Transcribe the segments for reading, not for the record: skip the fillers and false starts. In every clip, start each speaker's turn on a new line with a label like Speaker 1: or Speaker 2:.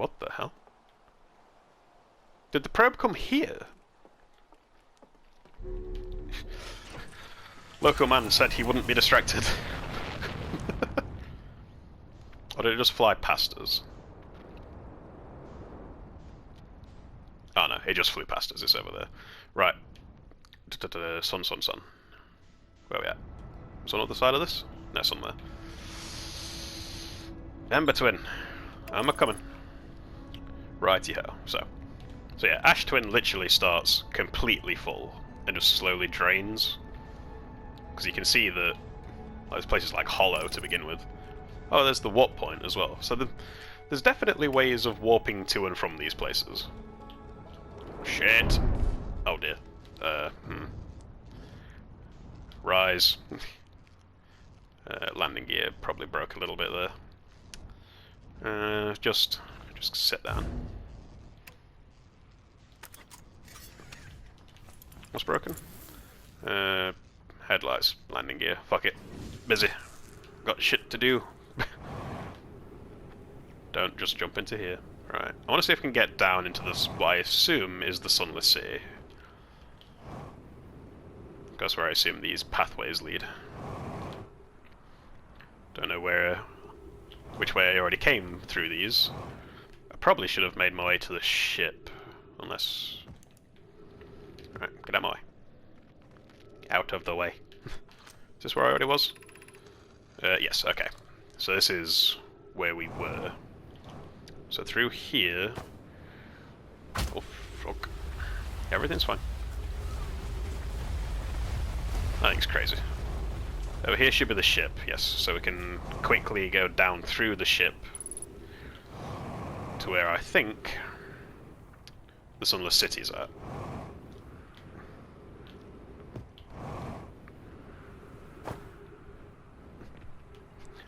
Speaker 1: What the hell? Did the probe come here? Local man said he wouldn't be distracted. Or did it just fly past us? Oh no, it just flew past us, it's over there. Right. Sun. Where are we at? Sun on the side of this? No, sun there. Ember Twin. I'm a coming. Righty-ho. So yeah, Ash Twin literally starts completely full and just slowly drains. Because you can see that this place is like hollow to begin with. Oh, there's the warp point as well. So there's definitely ways of warping to and from these places. Shit. Oh dear. Rise. Landing gear probably broke a little bit there. Just sit down. What's broken? Headlights, landing gear. Fuck it. Busy. Got shit to do. Don't just jump into here. Right. I want to see if we can get down into this, what I assume is the Sunless City. That's where I assume these pathways lead. Don't know which way I already came through these. I probably should have made my way to the ship, unless... Alright, get out of my way. Out of the way. Is this where I already was? Yes, okay. So this is where we were. So through here... Oh, fuck. Everything's fine. I think it's crazy. Over here should be the ship, yes. So we can quickly go down through the ship to where I think the Sunless City's at.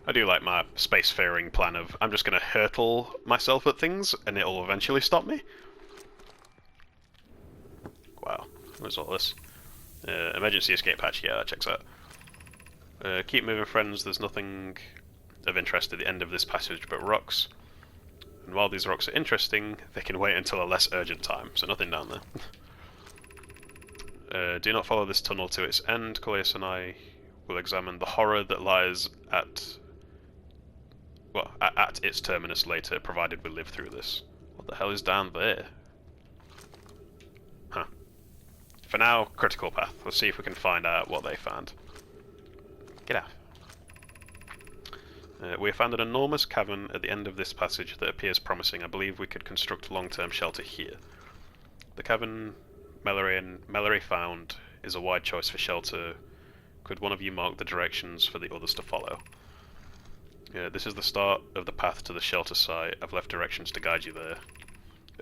Speaker 1: I do like my spacefaring plan of I'm just going to hurtle myself at things and it'll eventually stop me. Wow, what's all this? Emergency escape hatch, yeah, that checks out. Keep moving, friends, there's nothing of interest at the end of this passage but rocks. And while these rocks are interesting, they can wait until a less urgent time, so nothing down there. Do not follow this tunnel to its end. Coleus and I will examine the horror that lies at its terminus later, provided we live through this. What the hell is down there? Huh. For now, critical path. Let's see if we can find out what they found. Get out. We have found an enormous cavern at the end of this passage that appears promising. I believe we could construct long-term shelter here. The cavern Mallory found is a wide choice for shelter. Could one of you mark the directions for the others to follow? This is the start of the path to the shelter site. I've left directions to guide you there.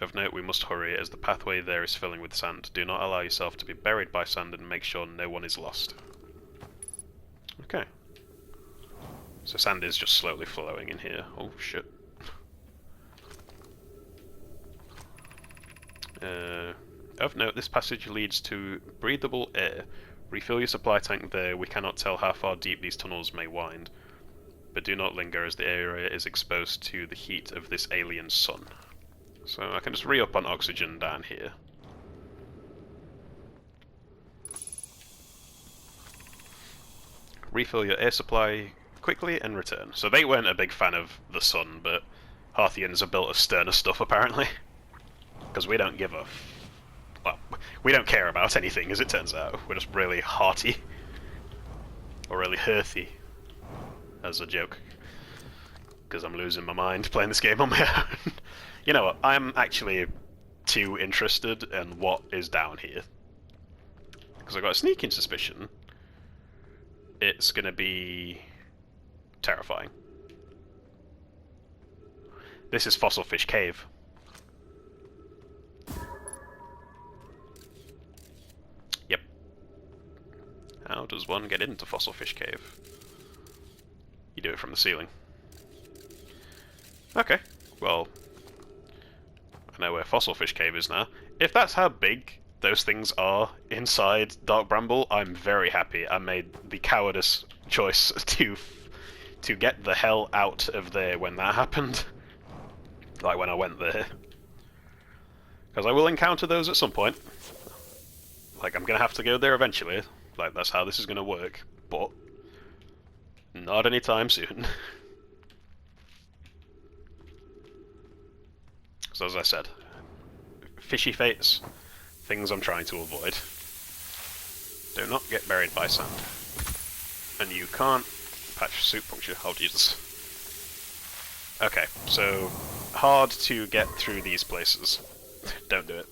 Speaker 1: Of note, we must hurry as the pathway there is filling with sand. Do not allow yourself to be buried by sand and make sure no one is lost. Okay. So sand is just slowly flowing in here. Oh shit. Of note, this passage leads to breathable air. Refill your supply tank there. We cannot tell how far deep these tunnels may wind. But do not linger as the area is exposed to the heat of this alien sun. So I can just re-up on oxygen down here. Refill your air supply quickly and return. So they weren't a big fan of the sun, but Harthians are built of sterner stuff apparently. Because we don't give a... well, we don't care about anything as it turns out. We're just really hearty. Or really hearthy. As a joke. Because I'm losing my mind playing this game on my own. You know what, I'm actually too interested in what is down here. Because I've got a sneaking suspicion it's going to be terrifying. This is Fossil Fish Cave. Yep. How does one get into Fossil Fish Cave? You do it from the ceiling. Okay, well, I know where Fossil Fish Cave is now. If that's how big those things are inside Dark Bramble, I'm very happy I made the cowardice choice to get the hell out of there when that happened. like when I went there. Because I will encounter those at some point. Like, I'm going to have to go there eventually. Like, that's how this is going to work. But not anytime soon. So as I said, fishy fates, things I'm trying to avoid. Do not get buried by sand. And you can't patch suit puncture. Oh, Jesus. Okay, so hard to get through these places. Don't do it.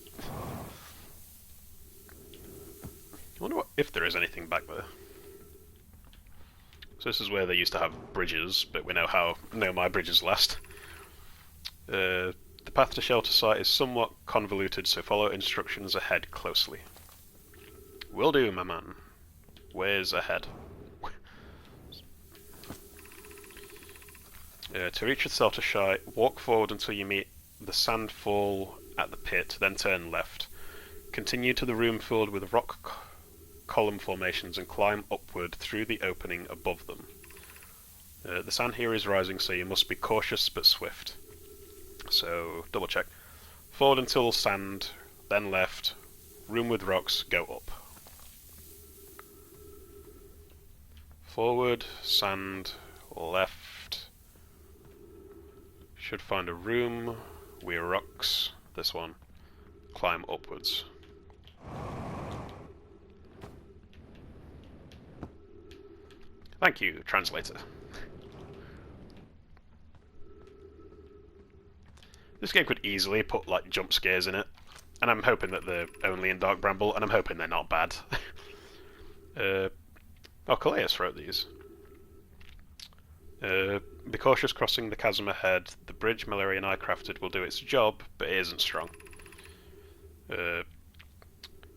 Speaker 1: I wonder if there is anything back there. So this is where they used to have bridges, but we know how my bridges last. The path to shelter site is somewhat convoluted, so follow instructions ahead closely. Will do, my man. Where's ahead? To reach the shelter site, walk forward until you meet the sand fall at the pit, then turn left. Continue to the room filled with rock column formations and climb upward through the opening above them. The sand here is rising, so you must be cautious but swift. So, double check. Forward until sand, then left. Room with rocks, go up. Forward, sand, left. Should find a room with rocks. This one. Climb upwards. Thank you, translator. This game could easily put like jump scares in it, and I'm hoping that they're only in Dark Bramble, and I'm hoping they're not bad. Oh, Calais wrote these. Be cautious crossing the chasm ahead. The bridge Mallory and I crafted will do its job, but it isn't strong.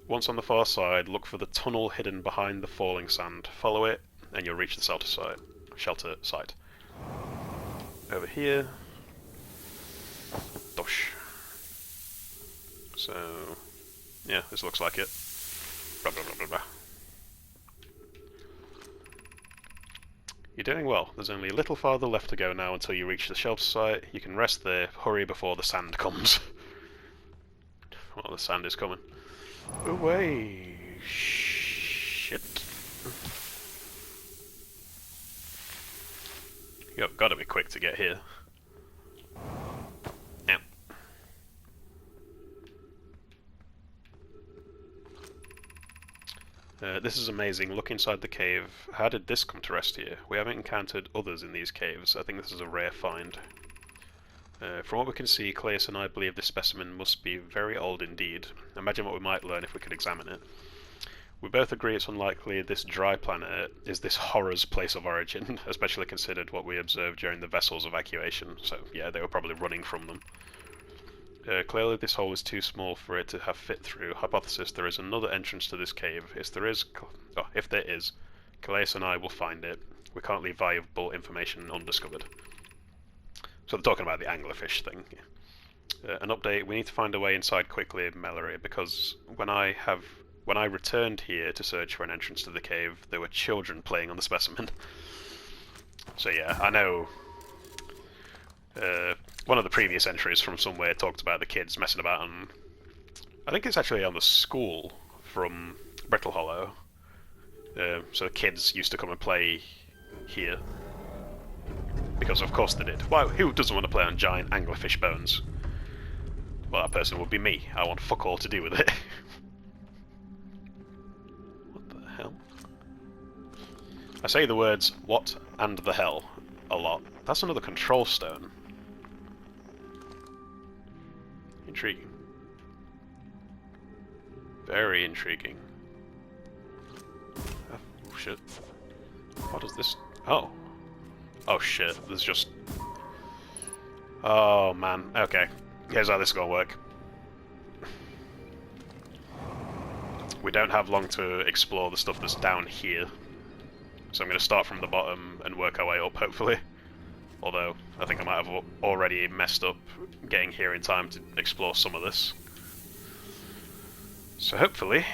Speaker 1: Once on the far side, look for the tunnel hidden behind the falling sand. Follow it, and you'll reach the shelter site. Over here. Dosh. So, yeah, this looks like it. Blah, blah, blah, blah, blah. You're doing well. There's only a little farther left to go now until you reach the shelter site. You can rest there. Hurry before the sand comes. Well, the sand is coming. Away! Shit. You've got to be quick to get here. Ow. This is amazing. Look inside the cave. How did this come to rest here? We haven't encountered others in these caves. I think this is a rare find. From what we can see, Claes and I believe this specimen must be very old indeed. Imagine what we might learn if we could examine it. We both agree it's unlikely this dry planet is this horror's place of origin, especially considered what we observed during the vessel's evacuation. So yeah, they were probably running from them. Clearly this hole is too small for it to have fit through. Hypothesis, there is another entrance to this cave. If there is, Calais and I will find it. We can't leave valuable information undiscovered. So they're talking about the anglerfish thing. An update, we need to find a way inside quickly, Mallory, because when I returned here to search for an entrance to the cave, there were children playing on the specimen. So yeah, I know one of the previous entries from somewhere talked about the kids messing about on... I think it's actually on the school from Brittle Hollow. So the kids used to come and play here. Because of course they did. Why, who doesn't want to play on giant anglerfish bones? Well, that person would be me. I want fuck all to do with it. What the hell? I say the words, what and the hell, a lot. That's another control stone. Intriguing. Very intriguing. Oh, shit. What is this? Oh. Oh shit, there's just... Oh man, okay. Here's how this is gonna work. We don't have long to explore the stuff that's down here. So I'm gonna start from the bottom and work our way up, hopefully. Although, I think I might have already messed up getting here in time to explore some of this. So hopefully...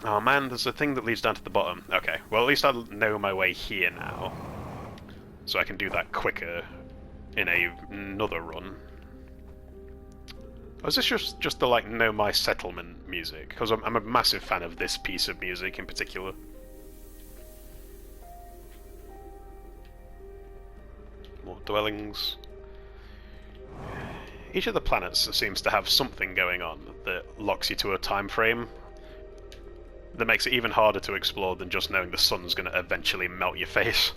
Speaker 1: Oh man, there's a thing that leads down to the bottom. Okay, well at least I know my way here now. So I can do that quicker in another run. Or is this just the, like, Know My Settlement music? Because I'm a massive fan of this piece of music in particular. More dwellings. Each of the planets seems to have something going on that locks you to a time frame that makes it even harder to explore than just knowing the sun's going to eventually melt your face.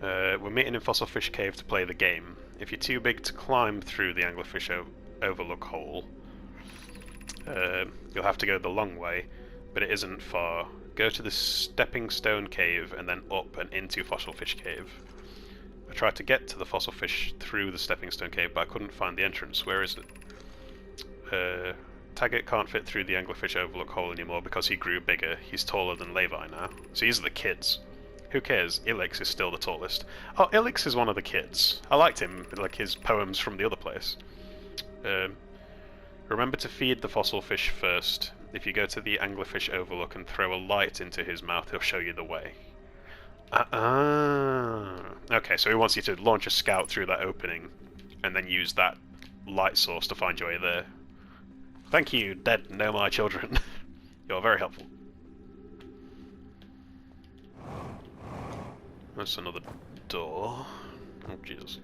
Speaker 1: We're meeting in Fossil Fish Cave to play the game. If you're too big to climb through the Anglerfish Overlook hole, you'll have to go the long way, but it isn't far. Go to the Stepping Stone Cave and then up and into Fossil Fish Cave. I tried to get to the fossil fish through the Stepping Stone Cave, but I couldn't find the entrance. Where is it? Taggart can't fit through the Anglerfish Overlook hole anymore because he grew bigger. He's taller than Levi now. So these are the kids. Who cares? Ilix is still the tallest. Oh, Ilix is one of the kids. I liked him, like his poems from the other place. Remember to feed the fossil fish first. If you go to the Anglerfish Overlook and throw a light into his mouth, he'll show you the way. Okay, so he wants you to launch a scout through that opening and then use that light source to find your way there. Thank you, dead Know My children. You're very helpful. That's another door. Oh, Jesus.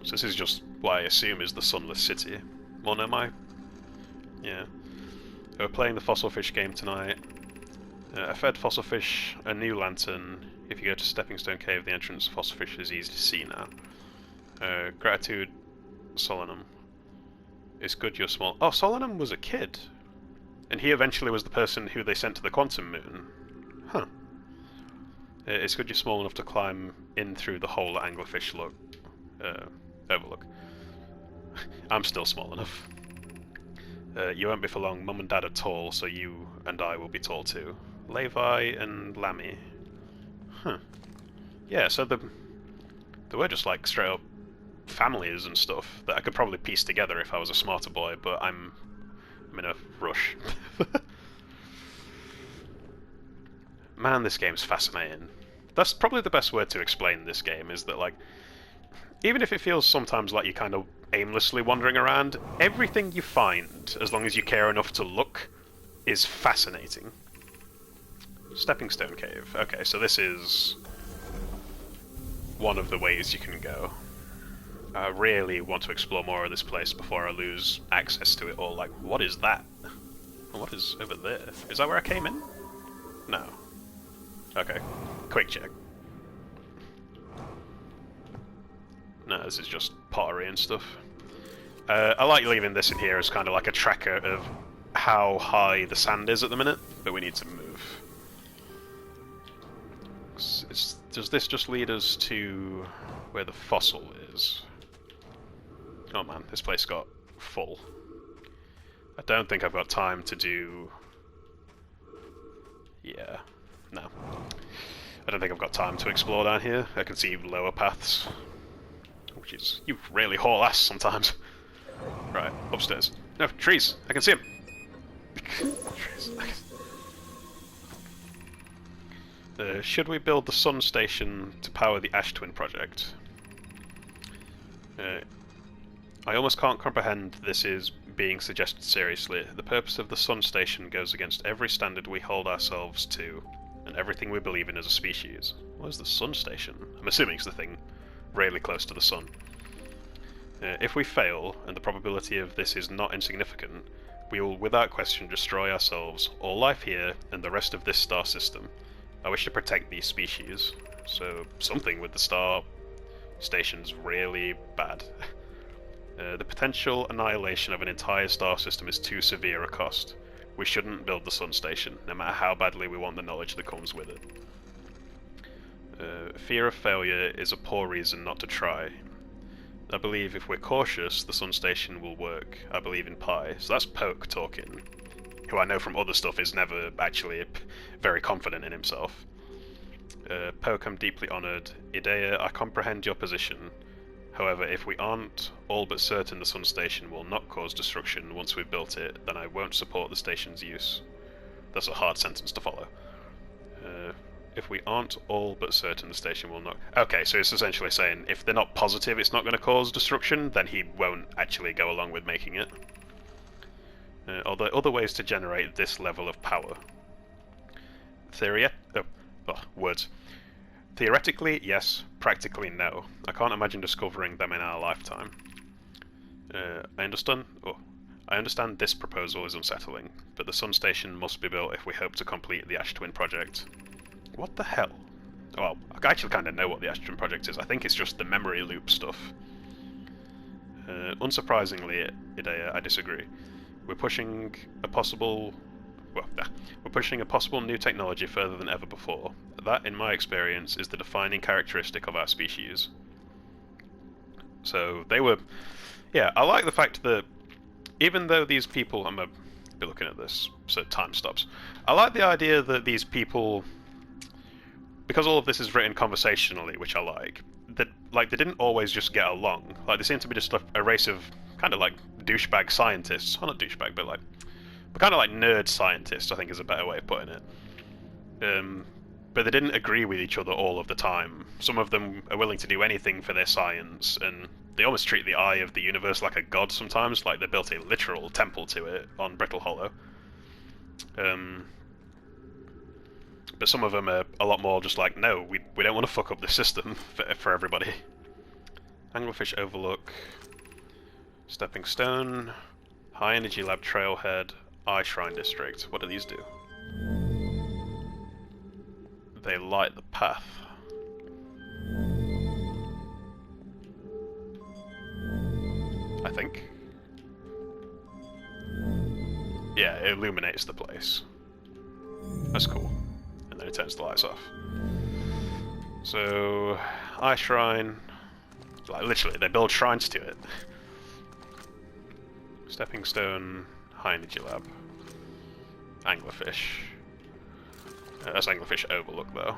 Speaker 1: So this is just what I assume is the Sunless City. More Know My? Yeah. We're playing the fossil fish game tonight. I fed fossil fish a new lantern. If you go to Stepping Stone Cave, the entrance to fossil fish is easy to see now. Gratitude, Solanum. It's good you're small. Oh, Solanum was a kid. And he eventually was the person who they sent to the Quantum Moon. Huh. It's good you're small enough to climb in through the hole at Anglerfish Overlook. I'm still small enough. You won't be for long. Mum and Dad are tall, so you and I will be tall too. Levi and Lammy. Huh. Yeah, so there were just like straight up families and stuff that I could probably piece together if I was a smarter boy, but I'm in a rush. Man, this game's fascinating. That's probably the best word to explain this game, is that, like, even if it feels sometimes like you're kind of aimlessly wandering around, everything you find, as long as you care enough to look, is fascinating. Stepping Stone Cave. Okay, so this is one of the ways you can go. I really want to explore more of this place before I lose access to it all. Like, what is that? What is over there? Is that where I came in? No. Okay. Quick check. No, this is just pottery and stuff. I like leaving this in here as kind of like a tracker of how high the sand is at the minute, but we need to move. Does this just lead us to where the fossil is? Oh man, this place got full. I don't think I've got time to do... Yeah, no. I don't think I've got time to explore down here. I can see lower paths. Which is... You really haul ass sometimes. Right, upstairs. No, trees! I can see them! Trees. Should we build the sun station to power the Ash Twin project? I almost can't comprehend this is being suggested seriously. The purpose of the sun station goes against every standard we hold ourselves to, and everything we believe in as a species. What is the sun station? I'm assuming it's the thing really close to the sun. If we fail, and the probability of this is not insignificant, we will without question destroy ourselves, all life here, and the rest of this star system. I wish to protect these species, so something with the star station's really bad. The potential annihilation of an entire star system is too severe a cost. We shouldn't build the sun station, no matter how badly we want the knowledge that comes with it. Fear of failure is a poor reason not to try. I believe if we're cautious, the sun station will work. I believe in Pi. So that's Poke talking, who I know from other stuff is never actually very confident in himself. Poke, I'm deeply honoured. Idea, I comprehend your position. However, if we aren't all but certain the sun station will not cause destruction once we've built it, then I won't support the station's use. That's a hard sentence to follow. If we aren't all but certain the station will not... Okay, so it's essentially saying if they're not positive it's not going to cause destruction, then he won't actually go along with making it. Are there other ways to generate this level of power? Words. Theoretically, yes. Practically, no. I can't imagine discovering them in our lifetime. I understand this proposal is unsettling, but the Sun Station must be built if we hope to complete the Ash Twin project. What the hell? Well, I actually kind of know what the Ash Twin project is. I think it's just the memory loop stuff. Unsurprisingly, I disagree. We're pushing a possible new technology further than ever before. That, in my experience, is the defining characteristic of our species. So they were... Yeah, I like the fact that even though these people... I'm going to be looking at this, so time stops. I like the idea that these people... Because all of this is written conversationally, which I like, that they didn't always just get along. Like, they seem to be just a race of kind of like douchebag scientists. Well, not douchebag, but kind of like nerd scientists, I think is a better way of putting it. But they didn't agree with each other all of the time. Some of them are willing to do anything for their science, and they almost treat the eye of the universe like a god sometimes, like they built a literal temple to it on Brittle Hollow. But some of them are a lot more just like, no, we don't want to fuck up the system for everybody. Anglerfish Overlook, Stepping Stone, High Energy Lab Trailhead, Eye Shrine District. What do these do? They light the path. I think. Yeah, it illuminates the place. That's cool. And then it turns the lights off. So, Eye Shrine... Like, literally, they build shrines to it. Stepping Stone, High Energy Lab, Anglerfish. That's Anglerfish Overlook, though.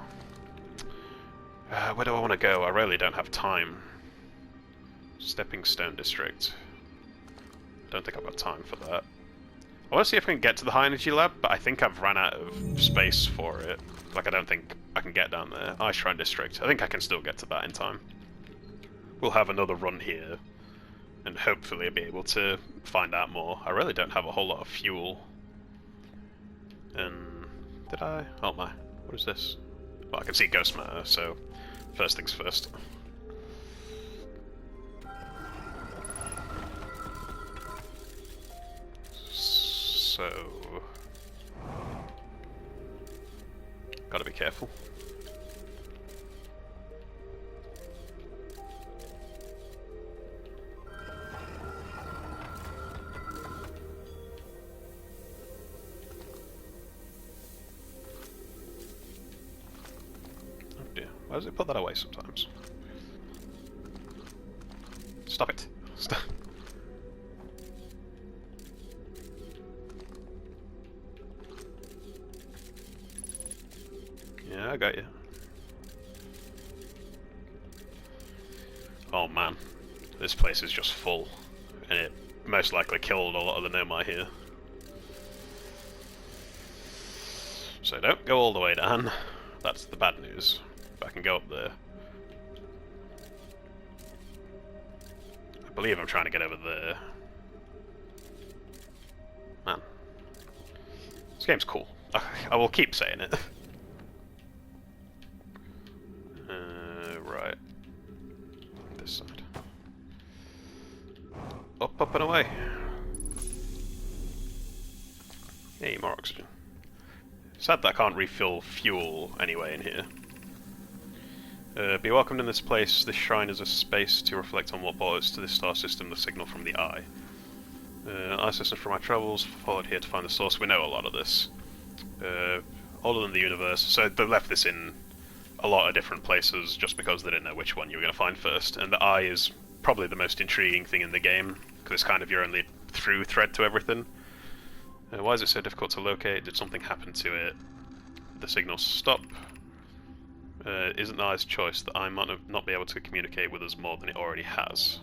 Speaker 1: Where do I want to go? I really don't have time. Stepping Stone District. Don't think I've got time for that. I want to see if I can get to the High Energy Lab, but I think I've ran out of space for it. Like, I don't think I can get down there. Ice Shrine District. I think I can still get to that in time. We'll have another run here, and hopefully be able to find out more. I really don't have a whole lot of fuel. And... did I? Oh my. What is this? Well, I can see ghost matter, so... first things first. So... gotta be careful. Oh dear, why does it put that away sometimes? Stop it! Stop! Yeah, I got you. Oh man, this place is just full, and it most likely killed a lot of the Nomai here. So don't go all the way down, that's the bad news. But I can go up there. I believe I'm trying to get over there. Man, this game's cool. I will keep saying it. Right. This side. Up and away. Hey, more oxygen. Sad that I can't refill fuel anyway in here. Be welcomed in this place. This shrine is a space to reflect on what brought us to this star system, the signal from the eye. Eye system from our travels, followed here to find the source. We know a lot of this. Older than the universe, so they left this in a lot of different places just because they didn't know which one you were going to find first. And the eye is probably the most intriguing thing in the game, because it's kind of your only through thread to everything. Why is it so difficult to locate? Did something happen to it? The signals stop. Isn't the eye's choice that I might not be able to communicate with us more than it already has?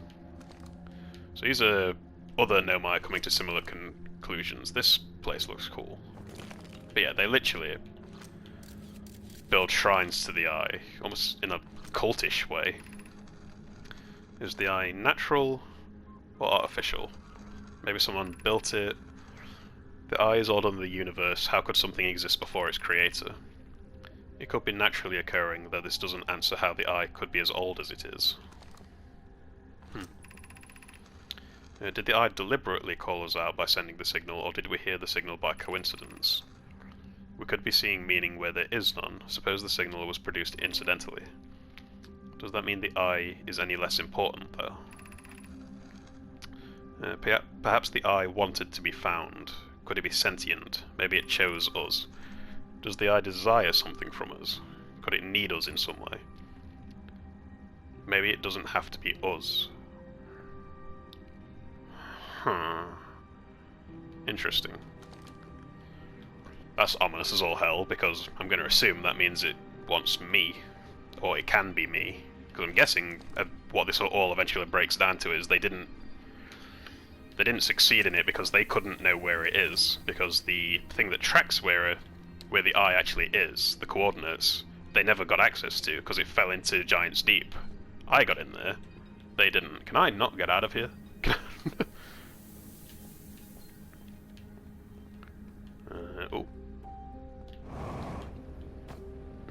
Speaker 1: So these are other Nomai coming to similar conclusions. This place looks cool. But yeah, they literally... build shrines to the eye, almost in a cultish way. Is the eye natural or artificial? Maybe someone built it. The eye is older than the universe. How could something exist before its creator? It could be naturally occurring, though this doesn't answer how the eye could be as old as it is. Did the eye deliberately call us out by sending the signal, or did we hear the signal by coincidence? We could be seeing meaning where there is none. Suppose the signal was produced incidentally. Does that mean the eye is any less important, though? Perhaps the eye wanted to be found. Could it be sentient? Maybe it chose us. Does the eye desire something from us? Could it need us in some way? Maybe it doesn't have to be us. Interesting. That's ominous as all hell, because I'm going to assume that means it wants me. Or it can be me. Because I'm guessing what this all eventually breaks down to is they didn't succeed in it because they couldn't know where it is. Because the thing that tracks where the eye actually is, the coordinates, they never got access to because it fell into Giant's Deep. I got in there. They didn't. Can I not get out of here? Oh.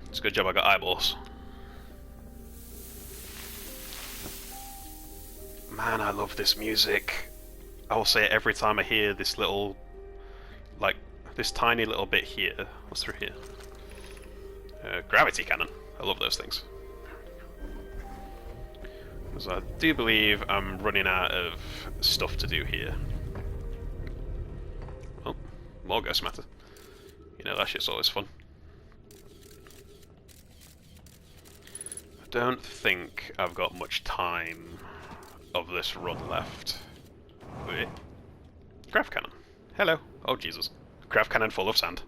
Speaker 1: It's a good job I got eyeballs. Man, I love this music. I will say it every time I hear this little, like, this tiny little bit here. What's through here? Gravity cannon. I love those things. So I do believe I'm running out of stuff to do here. Oh, more ghost matter. You know, that shit's always fun. I don't think I've got much time of this run left. Wait. Grav cannon. Hello. Oh, Jesus. Grav cannon full of sand.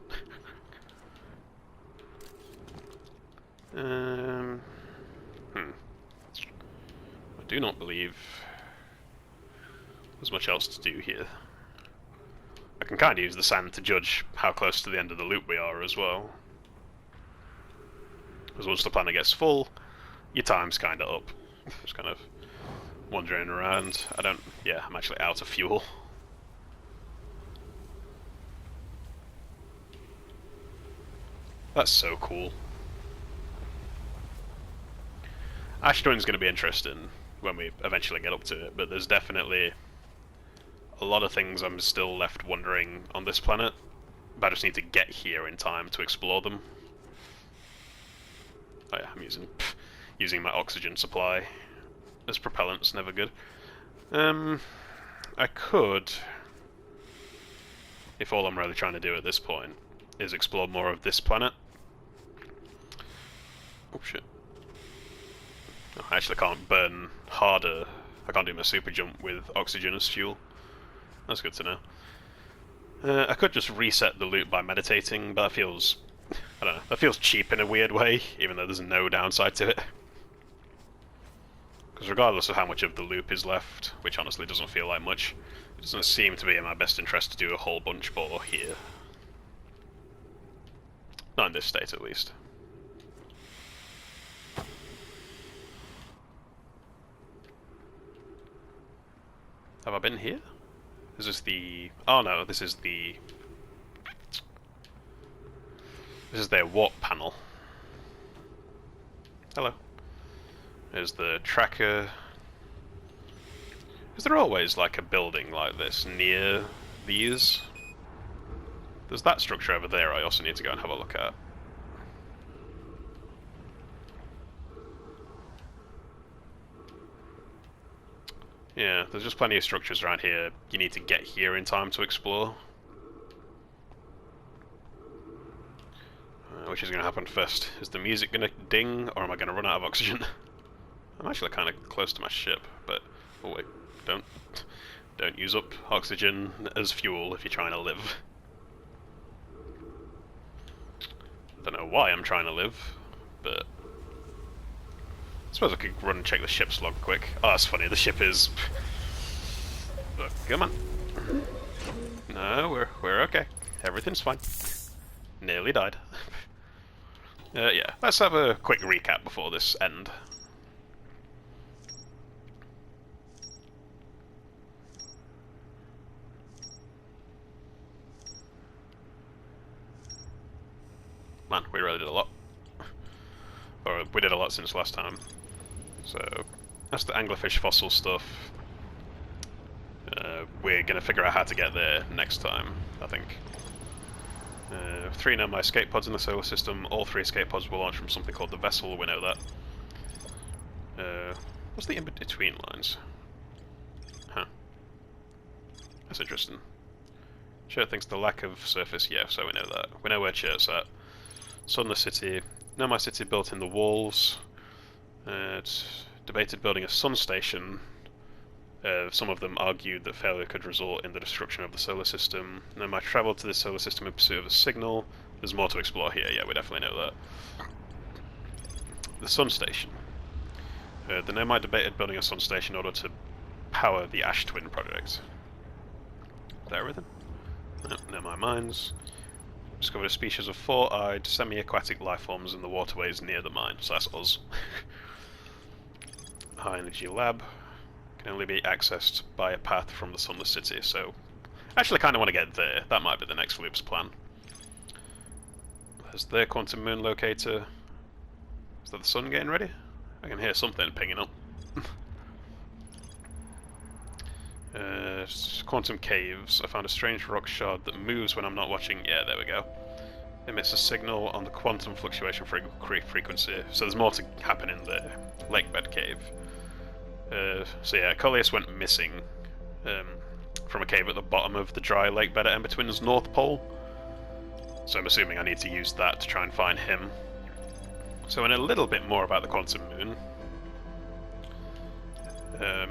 Speaker 1: I do not believe there's much else to do here. I can kind of use the sand to judge how close to the end of the loop we are as well. Because once the planet gets full, your time's kind of up. Just kind of wandering around. Yeah, I'm actually out of fuel. That's so cool. Ash Twin's going to be interesting when we eventually get up to it, but there's definitely a lot of things I'm still left wondering on this planet, but I just need to get here in time to explore them. Oh yeah, I'm using my oxygen supply as propellant's never good. I could, if all I'm really trying to do at this point is explore more of this planet. Oh shit. Oh, I actually can't burn harder. I can't do my super jump with oxygen as fuel. That's good to know. I could just reset the loop by meditating, but that feels, I don't know, that feels cheap in a weird way, even though there's no downside to it. Because regardless of how much of the loop is left, which honestly doesn't feel like much, it doesn't seem to be in my best interest to do a whole bunch more here. Not in this state, at least. Have I been here? Is this the... Oh no, this is the... This is their warp panel. Hello. There's the tracker. Is there always like a building like this near these? There's that structure over there I also need to go and have a look at. Yeah, there's just plenty of structures around here. You need to get here in time to explore. Which is going to happen first? Is the music going to ding, or am I going to run out of oxygen? I'm actually kind of close to my ship, but... Oh wait, don't use up oxygen as fuel if you're trying to live. Don't know why I'm trying to live, but... I suppose I could run and check the ship's log quick. Oh, that's funny, the ship is... Look, come on. No, we're okay. Everything's fine. Nearly died. Yeah, let's have a quick recap before this end. Man, we really did a lot. Or we did a lot since last time. So, that's the anglerfish fossil stuff. We're going to figure out how to get there next time, I think. 3 nomai escape pods in the solar system. All 3 escape pods will launch from something called the vessel, we know that. What's the in-between lines? Huh. That's interesting. Chert thinks the lack of surface, yeah, so we know that. We know where Chert's at. Sunless City. Nomai City built in the walls. It's debated building a sun station. Some of them argued that failure could result in the destruction of the solar system. Nomai travelled to the solar system in pursuit of a signal. There's more to explore here, yeah, we definitely know that. The sun station. The Nomai debated building a sun station in order to power the Ash Twin project. Is that everything? No, Nomai mines. Discovered a species of 4-eyed, semi-aquatic life forms in the waterways near the mine, so that's us. High energy lab. Can only be accessed by a path from the Sunless City, so actually kind of want to get there. That might be the next loop's plan. There's their quantum moon locator. Is that the sun getting ready? I can hear something pinging up. Quantum caves. I found a strange rock shard that moves when I'm not watching. Yeah, there we go. Emits a signal on the quantum fluctuation frequency. So there's more to happen in the lakebed cave. So yeah, Coleus went missing from a cave at the bottom of the dry lakebed at Ember Twin's North Pole. So I'm assuming I need to use that to try and find him. So in a little bit more about the quantum moon.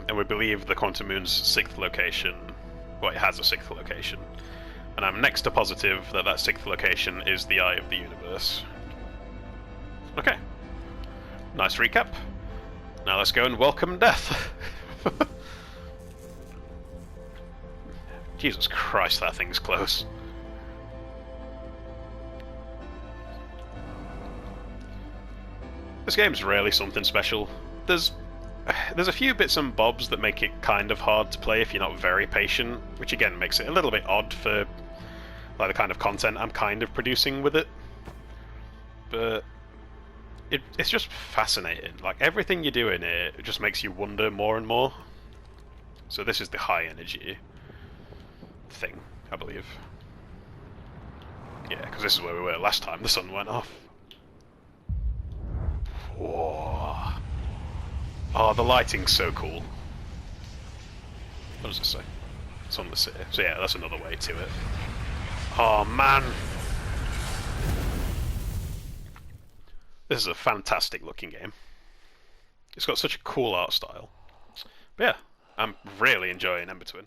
Speaker 1: And we believe the quantum moon's 6th location, well, it has a 6th location. And I'm next to positive that that 6th location is the eye of the universe. Okay. Nice recap. Now let's go and welcome death. Jesus Christ, that thing's close. This game's really something special. There's a few bits and bobs that make it kind of hard to play if you're not very patient, which again makes it a little bit odd for like the kind of content I'm kind of producing with it. But it's just fascinating. Like everything you do in it just makes you wonder more and more. So this is the high energy thing, I believe. Yeah, because this is where we were last time the sun went off. Whoa. Oh, the lighting's so cool. What does it say? Sunless City. So yeah, that's another way to it. Oh man! This is a fantastic looking game. It's got such a cool art style. But yeah, I'm really enjoying Ember Twin.